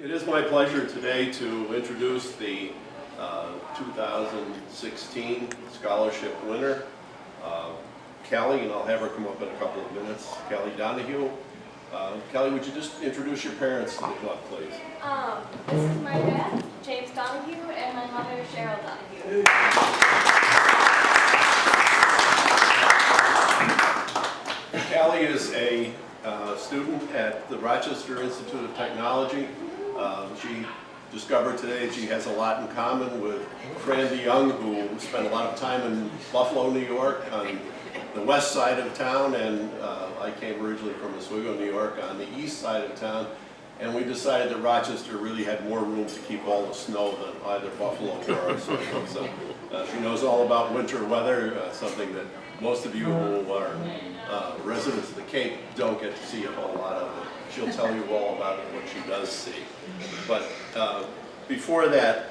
It is my pleasure today to introduce the 2016 scholarship winner, Callie, and I'll have her come up in a couple of minutes. Callie Donahue. Callie, would you just introduce your parents to the club, please? This is my dad, James Donahue, and my mother, Cheryl Donahue. Callie is a student at the Rochester Institute of Technology. She discovered today that she has a lot in common with Randy Young, who spent a lot of time in Buffalo, New York, on the west side of town, and I came originally from Oswego, New York, on the east side of town, and we decided that Rochester really had more room to keep all the snow than either Buffalo or Oswego. So she knows all about winter weather, something that most of you who are residents of the Cape don't get to see a whole lot of it. She'll tell you all about it, what she does see. But before that,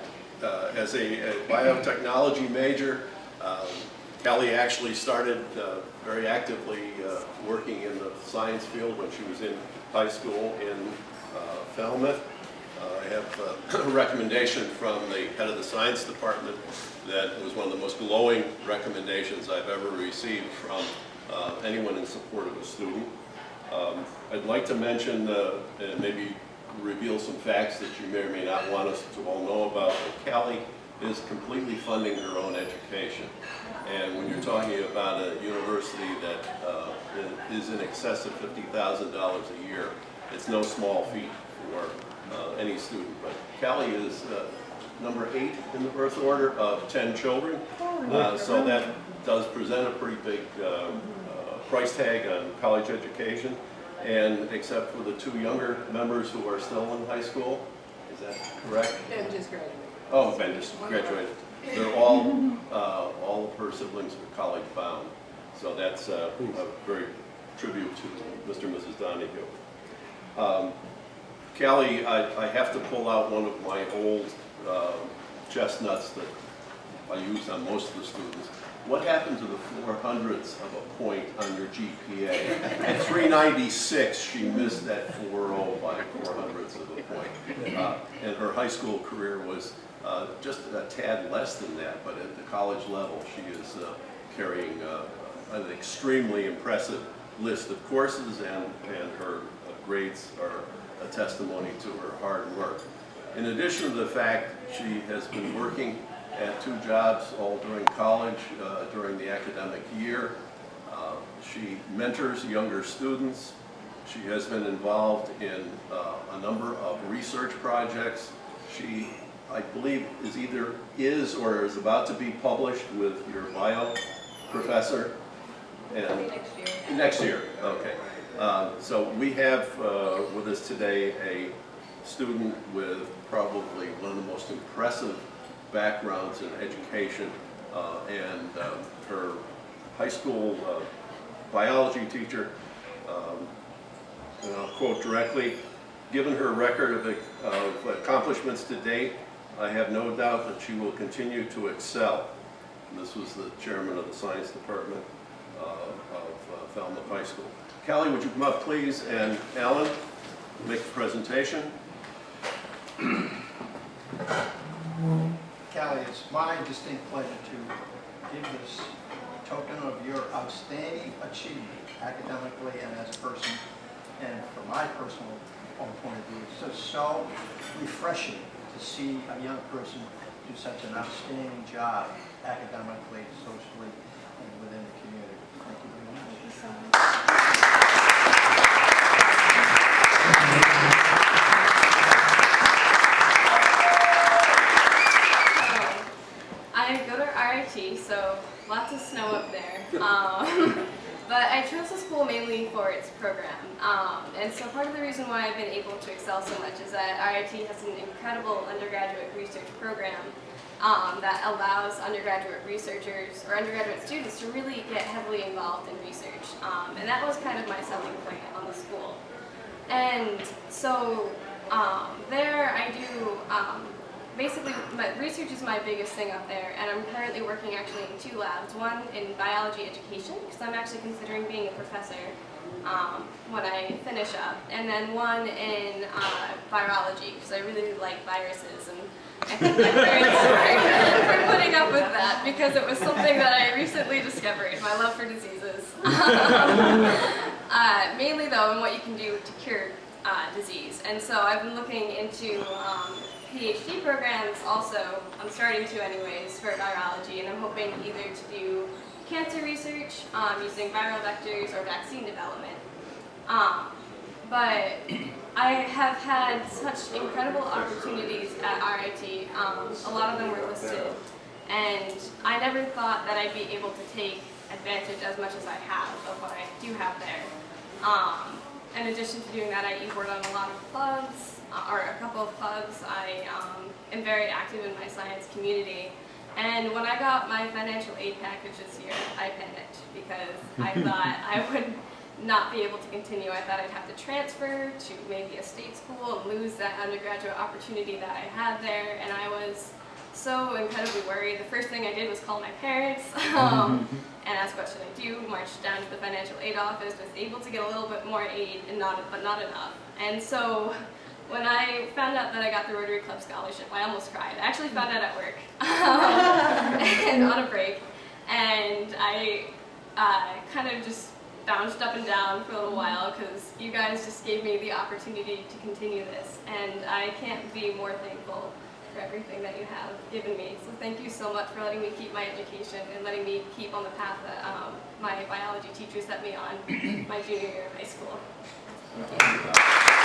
as a biotechnology major, Callie actually started very actively working in the science field when she was in high school in Falmouth. I have a recommendation from the head of the science department that was one of the most glowing recommendations I've ever received from anyone in support of a student. I'd like to mention and maybe reveal some facts that you may or may not want us to all know about. Callie is completely funding her own education. And when you're talking about a university that is in excess of $50,000 a year, it's no small feat for any student. But Callie is number 8 in the birth order of 10 children. So that does present a pretty big price tag on college education. And except for the 2 younger members who are still in high school, is that correct? Ben just graduated. Oh, Ben just graduated. They're all of her siblings are college bound. So that's a very tribute to Mr. and Mrs. Donahue. Callie, I have to pull out one of my old chestnuts that I use on most of the students. What happened to the 400ths of a point on your GPA? At 396, she missed that 4.0 by 400ths of a point. And her high school career was just a tad less than that, but at the college level, she is carrying an extremely impressive list of courses, and her grades are a testimony to her hard work. In addition to the fact she has been working at 2 jobs all during college, during the academic year. She mentors younger students. She has been involved in a number of research projects. She, I believe, is or is about to be published with your bio professor. And Next year. Next year, okay. So we have with us today a student with probably one of the most impressive backgrounds in education, and her high school biology teacher, and I'll quote directly, "Given her record of accomplishments to date, I have no doubt that she will continue to excel." And this was the chairman of the science department of Falmouth High School. Callie, would you come up, please, and Alan, make the presentation. Callie, it's my distinct pleasure to give this token of your outstanding achievement academically and as a person. And from my personal point of view, it's just so refreshing to see a young person do such an outstanding job academically, socially, and within the community. Thank you very much. Thank you so much. I go to RIT, so lots of snow up there. But I chose the school mainly for its program. And so part of the reason why I've been able to excel so much is that RIT has an incredible undergraduate research program that allows undergraduate researchers or undergraduate students to really get heavily involved in research. And that was kind of my selling point on the school. And so there I do basically, research is my biggest thing up there, and I'm currently working actually in 2 labs. One in biology education, because I'm actually considering being a professor, when I finish up, and then one in virology, because I really like viruses, and I think my parents were putting up with that because it was something that I recently discovered, my love for diseases. Mainly though in what you can do to cure disease, and so I've been looking into PhD programs also. I'm starting to anyways for virology, and I'm hoping either to do cancer research using viral vectors or vaccine development. But I have had such incredible opportunities at RIT. A lot of them were listed, and I never thought that I'd be able to take advantage as much as I have of what I do have there. In addition to doing that, I e-board on a lot of clubs, or a couple of clubs. I am very active in my science community. And when I got my financial aid package this year, I panicked because I thought I would not be able to continue. I thought I'd have to transfer to maybe a state school and lose that undergraduate opportunity that I had there, and I was so incredibly worried. The first thing I did was call my parents and ask what should I do. Marched down to the financial aid office, was able to get a little bit more aid, but not enough. And so when I found out that I got the Rotary Club scholarship, I almost cried. I actually found out at work and on a break, and I kind of just bounced up and down for a little while because you guys just gave me the opportunity to continue this, and I can't be more thankful for everything that you have given me. So thank you so much for letting me keep my education and letting me keep on the path that my biology teacher set me on my junior year of high school. Thank you.